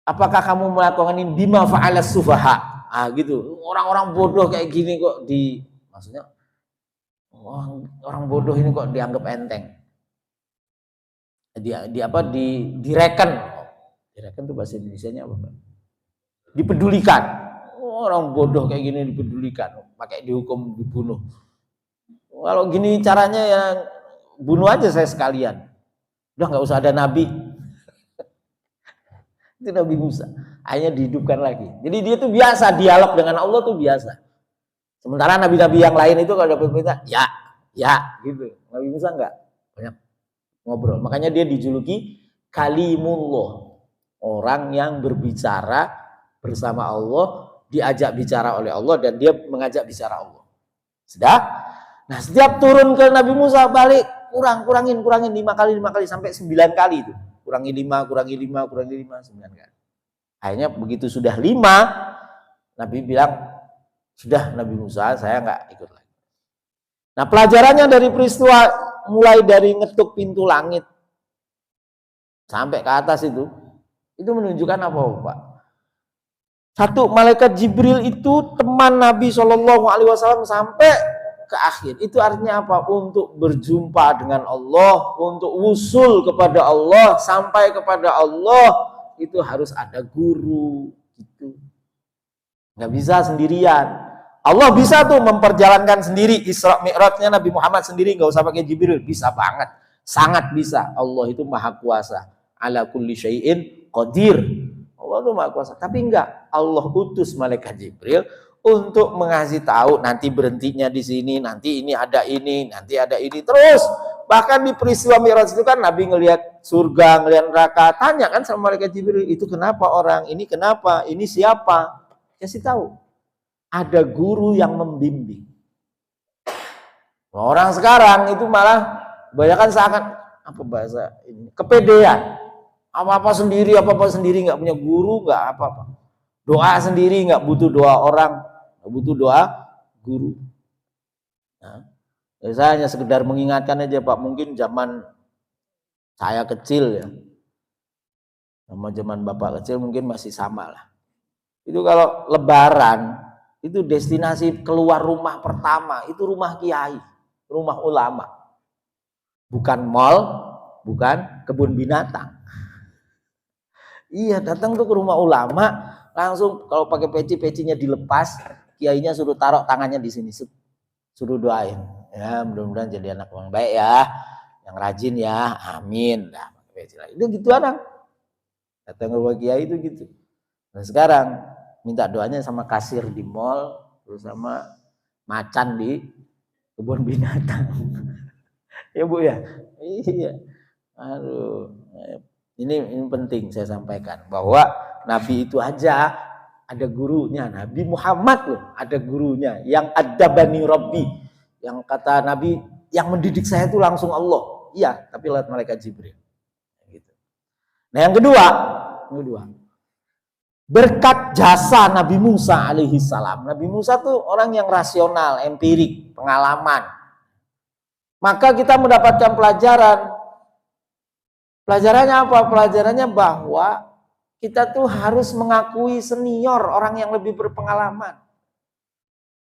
apakah kamu melakukan ini bima fa'alas sufaha? Gitu. Orang-orang bodoh kayak gini kok maksudnya orang bodoh ini kok dianggap enteng. Direken. Direken itu bahasa Indonesianya apa, Pak? Dipedulikan. Orang bodoh kayak gini dipedulikan, pakai dihukum dibunuh. Kalau gini caranya ya bunuh aja saya sekalian. Udah nggak usah ada nabi. Itu Nabi Musa. Akhirnya dihidupkan lagi. Jadi dia tuh biasa dialog dengan Allah tuh biasa. Sementara nabi-nabi yang lain itu kalau dapat perintah, ya gitu. Nabi Musa enggak, banyak ngobrol. Makanya dia dijuluki kalimullah, orang yang berbicara bersama Allah, diajak bicara oleh Allah dan dia mengajak bicara Allah. Sudah? Nah, setiap turun ke Nabi Musa balik, kurangin 5 kali sampai 9 kali itu. Kurangi 5, 9 kali. Akhirnya begitu sudah 5, Nabi bilang, Sudah Nabi Musa, saya nggak ikut lagi. Nah, pelajarannya dari peristiwa mulai dari ngetuk pintu langit sampai ke atas itu menunjukkan apa, Pak? Satu, malaikat Jibril itu teman Nabi Shallallahu Alaihi Wasallam sampai ke akhir. Itu artinya apa? Untuk berjumpa dengan Allah, untuk usul kepada Allah, sampai kepada Allah itu harus ada guru. Gitu. Nggak bisa sendirian. Allah bisa tuh memperjalankan sendiri. Isra Mi'rajnya Nabi Muhammad sendiri, nggak usah pakai Jibril. Bisa banget, sangat bisa. Allah itu maha kuasa. Ala kulli syai'in qadir. Allah itu maha kuasa. Tapi enggak, Allah utus malaikat Jibril untuk mengasih tahu nanti berhentinya di sini, nanti ini ada ini, nanti ada ini. Terus bahkan di peristiwa Mi'raj itu kan Nabi ngelihat surga, ngelihat neraka, tanya kan sama malaikat Jibril, itu kenapa orang, ini kenapa, ini siapa? Kasih tahu. Ada guru yang membimbing. Orang sekarang itu malah kebanyakan seakan apa bahasa ini, kepedean. Apa-apa sendiri, nggak punya guru, nggak apa-apa. Doa sendiri, nggak butuh doa orang, nggak butuh doa guru. Nah, saya hanya sekedar mengingatkan aja, Pak. Mungkin zaman saya kecil ya, sama zaman Bapak kecil mungkin masih sama lah. Itu kalau Lebaran itu destinasi keluar rumah pertama itu rumah kiai, rumah ulama, bukan mall, bukan kebun binatang. Iya, datang tuh ke rumah ulama, langsung kalau pakai peci-pecinya dilepas, kiainya suruh taruh tangannya di sini, suruh doain, ya mudah-mudahan jadi anak yang baik ya, yang rajin ya, amin. Nah, pakai peci lagi, itu gitu anak, datang ke rumah kiai itu gitu. Nah sekarang minta doanya sama kasir di mall, terus sama macan di kebun binatang. Ya Bu ya, iya. Aduh, ini penting saya sampaikan bahwa Nabi itu aja ada gurunya. Nabi Muhammad loh ada gurunya yang adabani Rabbi, yang kata Nabi yang mendidik saya itu langsung Allah. Iya, tapi lewat malaikat Jibril. Gitu. Nah yang kedua, berkat jasa Nabi Musa alaihi salam. Nabi Musa tuh orang yang rasional, empirik, pengalaman. Maka kita mendapatkan pelajaran. Pelajarannya apa? Pelajarannya bahwa kita tuh harus mengakui senior, orang yang lebih berpengalaman.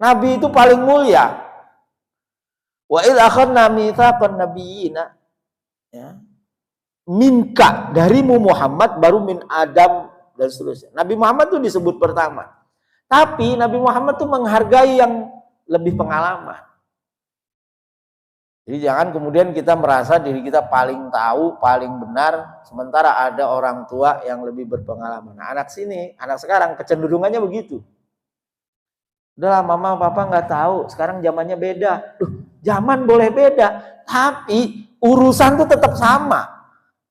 Nabi itu paling mulia. Wa idz akhadna mitsaqan nabiyina, ya. Minka darimu Muhammad, baru min Adam dan seterusnya. Nabi Muhammad tuh disebut pertama. Tapi Nabi Muhammad tuh menghargai yang lebih pengalaman. Jadi jangan kemudian kita merasa diri kita paling tahu, paling benar, sementara ada orang tua yang lebih berpengalaman. Nah, anak sekarang kecenderungannya begitu. Udahlah mama papa nggak tahu, sekarang zamannya beda. Zaman boleh beda, tapi urusan tuh tetap sama.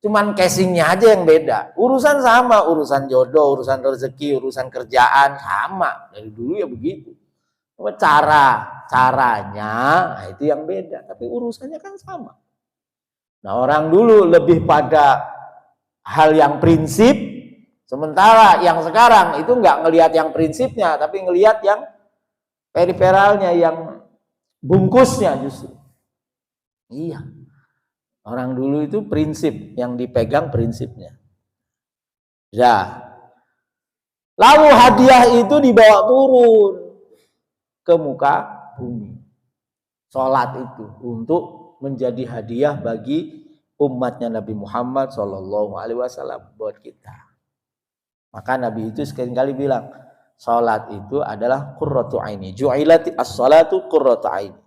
Cuman casingnya aja yang beda. Urusan sama, urusan jodoh, urusan rezeki, urusan kerjaan sama. Dari dulu ya begitu. Caranya nah itu yang beda, tapi urusannya kan sama. Nah orang dulu lebih pada hal yang prinsip, sementara yang sekarang itu nggak ngelihat yang prinsipnya, tapi ngelihat yang periferalnya, yang bungkusnya justru. Iya. Orang dulu itu prinsip, yang dipegang prinsipnya. Ya. Lalu hadiah itu dibawa turun ke muka bumi. Sholat itu untuk menjadi hadiah bagi umatnya Nabi Muhammad Shallallahu Alaihi Wasallam buat kita. Maka Nabi itu sekali-kali bilang, sholat itu adalah qurratu aini. Ju'ilati as-sholatu qurratu aini.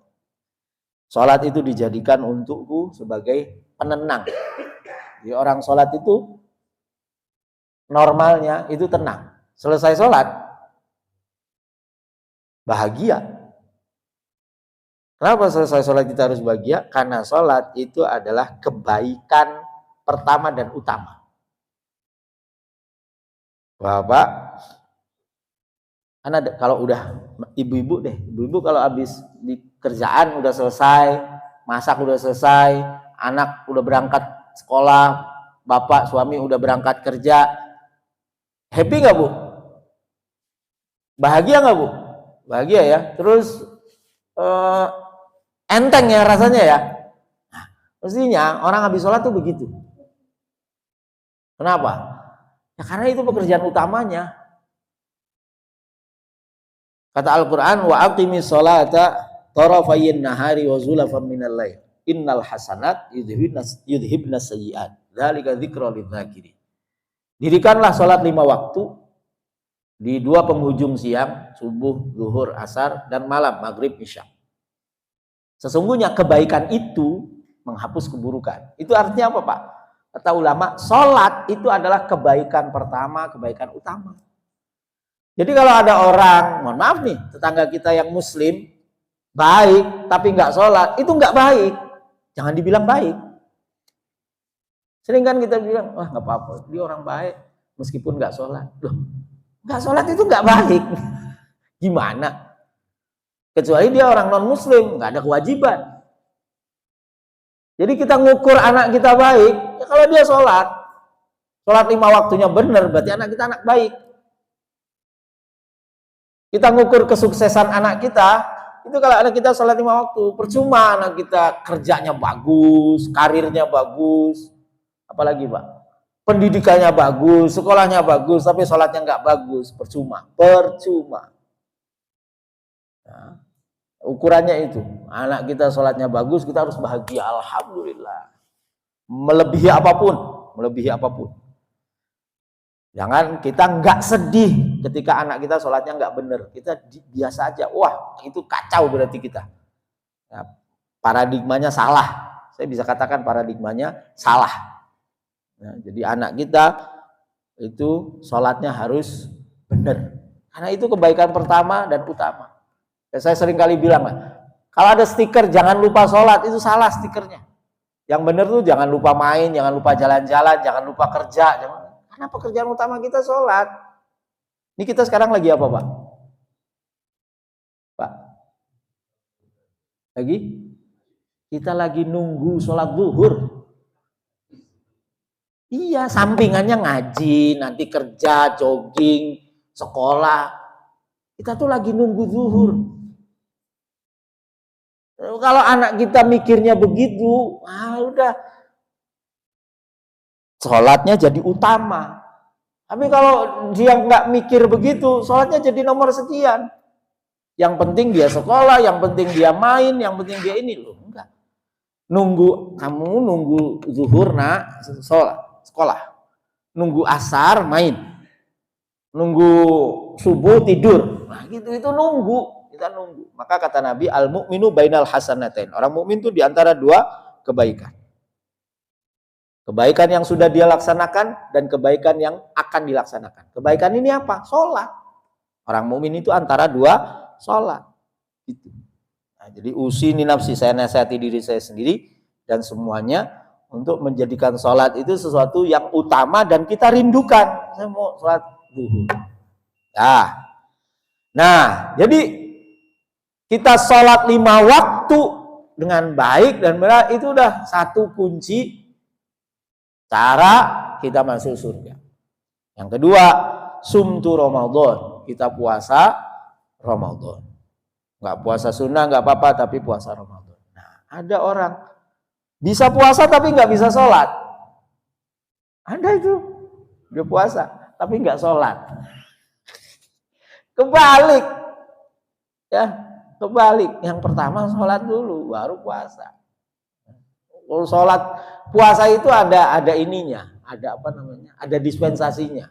Sholat itu dijadikan untukku sebagai penenang. Jadi orang sholat itu normalnya itu tenang. Selesai sholat bahagia. Kenapa selesai sholat kita harus bahagia? Karena sholat itu adalah kebaikan pertama dan utama. Bapak, karena kalau udah ibu-ibu kalau habis di kerjaan udah selesai, masak udah selesai, anak udah berangkat sekolah, bapak suami udah berangkat kerja, happy nggak Bu? Bahagia nggak Bu? bahagia ya. Terus enteng ya rasanya ya. Nah, mestinya orang habis sholat tuh begitu. Kenapa? Ya karena itu pekerjaan utamanya. Kata Al-Quran, wa aqimis sholata tarafayin nahari wa zulafan minal lail. Innal hasanat yudhibnas sayyi'at. Dzalika dzikra lidzakirin. Dirikanlah sholat 5 waktu di 2 penghujung siang, subuh, zuhur, asar, dan malam, maghrib, isya. Sesungguhnya kebaikan itu menghapus keburukan. Itu artinya apa, Pak? Kata ulama, sholat itu adalah kebaikan pertama, kebaikan utama. Jadi kalau ada orang, mohon maaf nih, tetangga kita yang muslim, baik, tapi nggak sholat, itu nggak baik. Jangan dibilang baik. Sering kan kita bilang, wah nggak apa-apa, dia orang baik, meskipun nggak sholat. Loh, nggak sholat itu nggak baik. Gimana? Kecuali dia orang non-muslim, nggak ada kewajiban. Jadi kita ngukur anak kita baik, ya kalau dia sholat 5 waktunya benar, berarti anak kita anak baik. Kita ngukur kesuksesan anak kita, itu kalau anak kita sholat 5 waktu, percuma anak kita kerjanya bagus, karirnya bagus, apalagi Pak, pendidikannya bagus, sekolahnya bagus, tapi sholatnya nggak bagus, percuma. Nah, ukurannya itu, anak kita sholatnya bagus, kita harus bahagia, alhamdulillah, melebihi apapun. Jangan kita nggak sedih ketika anak kita sholatnya nggak bener, kita biasa aja, wah itu kacau berarti kita. Nah, paradigmanya salah, saya bisa katakan paradigmanya salah. Nah, jadi anak kita itu sholatnya harus bener, karena itu kebaikan pertama dan utama. Ya, saya sering kali bilang, kalau ada stiker jangan lupa sholat, itu salah stikernya. Yang bener tuh jangan lupa main, jangan lupa jalan-jalan, jangan lupa kerja, karena pekerjaan utama kita sholat. Ini kita sekarang lagi apa, Pak? Pak? Kita lagi nunggu sholat zuhur. Iya, sampingannya ngaji, nanti kerja, jogging, sekolah. Kita tuh lagi nunggu zuhur. Kalau anak kita mikirnya begitu, udah sholatnya jadi utama. Tapi kalau dia nggak mikir begitu, sholatnya jadi nomor sekian. Yang penting dia sekolah, yang penting dia main, yang penting dia ini loh. Enggak. Kamu nunggu zuhur nak sekolah. Nunggu asar main. Nunggu subuh tidur. Nah, gitu itu nunggu. Kita nunggu. Maka kata Nabi, al-mu'minu bainal hasanatain. Orang mukmin itu diantara 2 kebaikan. Kebaikan yang sudah dia laksanakan dan kebaikan yang akan dilaksanakan. Kebaikan ini apa? Sholat. Orang mukmin itu antara 2 sholat. Gitu. Nah, jadi usini nafsi, saya nasihati diri saya sendiri dan semuanya untuk menjadikan sholat itu sesuatu yang utama dan kita rindukan. Saya mau sholat zuhur. Nah, jadi kita sholat 5 waktu dengan baik dan benar, itu udah satu kunci cara kita masuk surga. Yang kedua, sumtu Ramadan, kita puasa Ramadan. Nggak puasa sunnah nggak apa-apa, tapi puasa Ramadan. Nah, ada orang bisa puasa tapi nggak bisa sholat. Ada itu, dia puasa tapi nggak sholat. Kebalik, ya. Kebalik, yang pertama sholat dulu, baru puasa. Kalau sholat, puasa itu ada ininya, ada apa namanya, ada dispensasinya.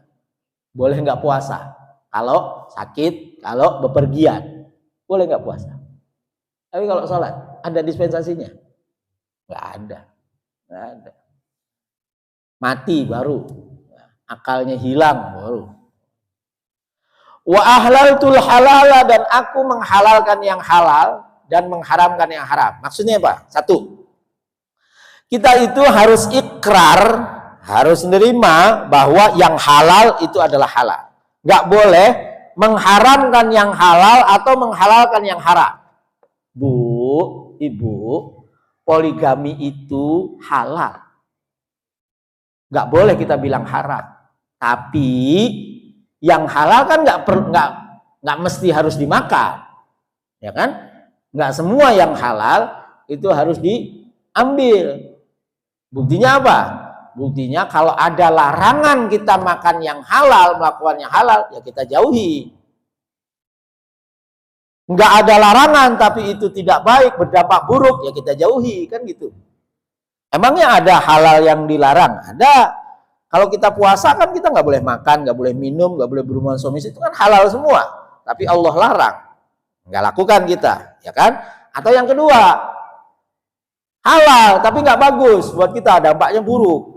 Boleh nggak puasa? Kalau sakit, kalau bepergian, boleh nggak puasa? Tapi kalau sholat, ada dispensasinya? Nggak ada. Mati baru, akalnya hilang baru. Wa ahlaltul halala, dan aku menghalalkan yang halal dan mengharamkan yang haram. Maksudnya apa? 1, kita itu harus ikrar, harus menerima bahwa yang halal itu adalah halal. Nggak boleh mengharamkan yang halal atau menghalalkan yang haram. Bu, ibu, poligami itu halal. Nggak boleh kita bilang haram. Tapi yang halal kan nggak mesti harus dimakan. Ya kan? Nggak semua yang halal itu harus diambil. Buktinya apa? Buktinya kalau ada larangan kita makan yang halal, melakukan yang halal, ya kita jauhi. Nggak ada larangan tapi itu tidak baik, berdampak buruk, ya kita jauhi, kan gitu. Emangnya ada halal yang dilarang? Ada. Kalau kita puasa kan kita nggak boleh makan, nggak boleh minum, nggak boleh berhubungan suami istri, itu kan halal semua. Tapi Allah larang, nggak lakukan kita, ya kan? Atau yang kedua, halal tapi nggak bagus buat kita, dampaknya buruk.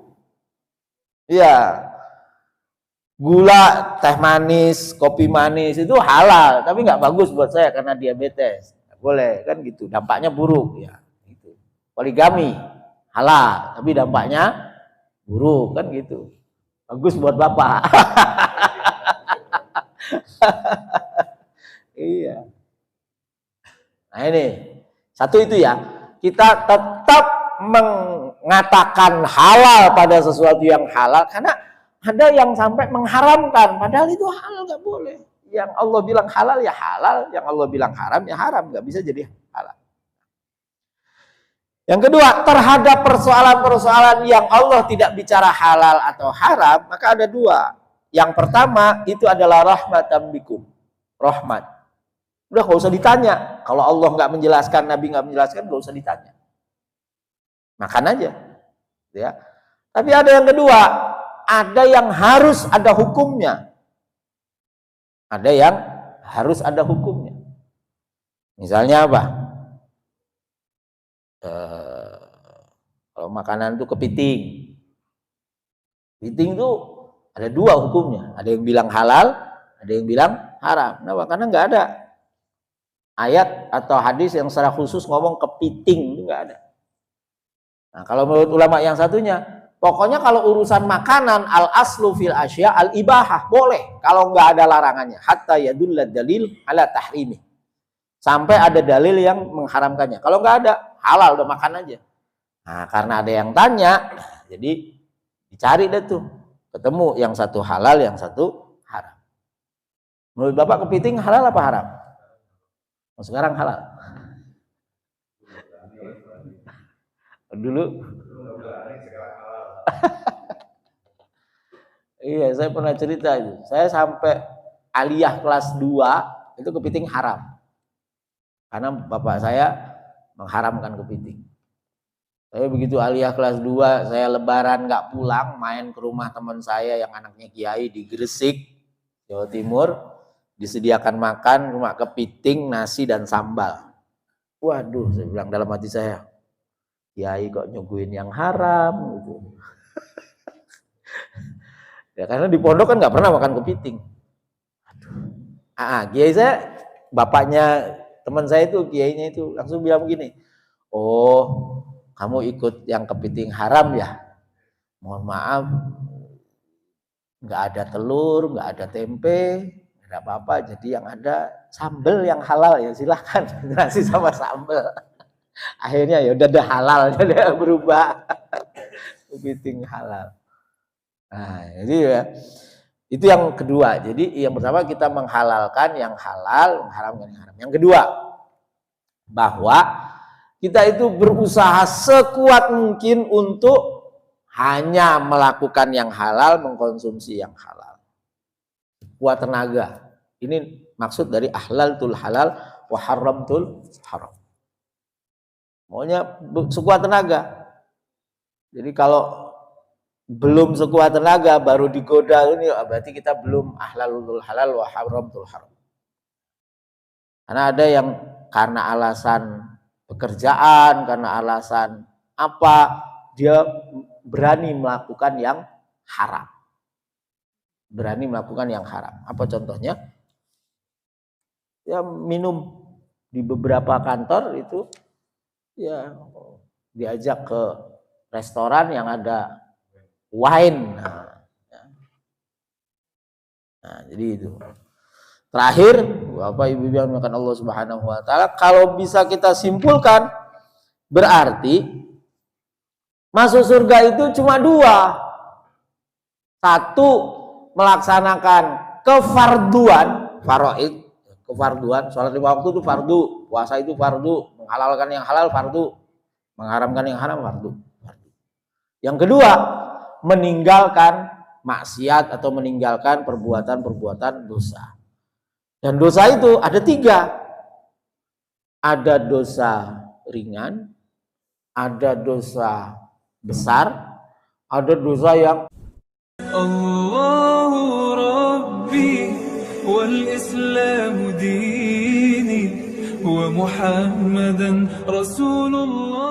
Iya, gula, teh manis, kopi manis itu halal tapi nggak bagus buat saya karena diabetes. Nggak boleh, kan gitu. Dampaknya buruk, ya. Gitu. Poligami halal tapi dampaknya buruk, kan gitu. Bagus buat bapak. Iya. Nah ini satu itu ya, kita tetap mengatakan halal pada sesuatu yang halal karena ada yang sampai mengharamkan padahal itu halal, nggak boleh. Yang Allah bilang halal ya halal, yang Allah bilang haram ya haram, nggak bisa jadi halal. Yang kedua, terhadap persoalan-persoalan yang Allah tidak bicara halal atau haram, maka ada dua. Yang pertama itu adalah rahmatan bikum, rahmat. Udah nggak usah ditanya. Kalau Allah nggak menjelaskan, Nabi nggak menjelaskan, nggak usah ditanya. Makan aja, ya. Tapi ada yang kedua, ada yang harus ada hukumnya. Ada yang harus ada hukumnya. Misalnya apa? Kalau makanan itu kepiting. Kepiting itu ada dua hukumnya. Ada yang bilang halal, ada yang bilang haram. Kenapa? Karena nggak ada ayat atau hadis yang secara khusus ngomong kepiting, itu nggak ada. Nah, kalau menurut ulama yang satunya, pokoknya kalau urusan makanan al aslu fil asya al ibahah, boleh kalau nggak ada larangannya. Hatta yadullad dalil ala tahrimi. Sampai ada dalil yang mengharamkannya. Kalau nggak ada, halal, udah makan aja. Nah, karena ada yang tanya, jadi dicari deh tuh, ketemu yang satu halal, yang satu haram. Menurut Bapak kepiting halal apa haram? Oh, sekarang halal. Dulu. Iya, saya pernah cerita itu. Saya sampai aliyah kelas 2 itu kepiting haram. Karena bapak saya mengharamkan kepiting. Saya begitu aliyah kelas 2, saya lebaran nggak pulang, main ke rumah teman saya yang anaknya kiai di Gresik, Jawa Timur, disediakan makan cuma kepiting, nasi dan sambal. Waduh, saya bilang dalam hati saya, kiai kok nyuguhin yang haram gitu. Ya karena di pondok kan nggak pernah makan kepiting. Kiai saya, bapaknya teman saya itu, kiainya itu langsung bilang begini, oh kamu ikut yang kepiting haram ya? Mohon maaf, nggak ada telur, nggak ada tempe, nggak ada apa-apa. Jadi yang ada sambel yang halal ya silahkan, nasi sama sambel. Akhirnya ya udah halal, udah berubah kepiting halal. Nah, jadi ya itu yang kedua. Jadi yang pertama kita menghalalkan yang halal, mengharamkan yang haram. Yang kedua, bahwa kita itu berusaha sekuat mungkin untuk hanya melakukan yang halal, mengkonsumsi yang halal. Kuat tenaga. Ini maksud dari ahlaltul halal wa haramtul haram. Maunya sekuat tenaga. Jadi kalau belum sekuat tenaga baru digoda ini, berarti kita belum ahlalul halal wa haramtul haram. Karena ada yang karena alasan pekerjaan, karena alasan apa, dia berani melakukan yang haram. Berani melakukan yang haram. Apa contohnya? Ya minum di beberapa kantor itu, ya diajak ke restoran yang ada wine. Nah, jadi itu. Terakhir, Bapak Ibu yang dimuliakan Allah Subhanahu wa taala, kalau bisa kita simpulkan, berarti masuk surga itu cuma dua. Satu, melaksanakan kefarduan, faraid, kefarduan. Sholat 5 waktu itu fardu, puasa itu fardu, menghalalkan yang halal fardu, mengharamkan yang haram fardu. Yang kedua, meninggalkan maksiat atau meninggalkan perbuatan-perbuatan dosa. Dan dosa itu ada 3. Ada dosa ringan, ada dosa besar, ada dosa yang Allahu Rabbi wal Islam dini wa Muhammadan Rasulullah.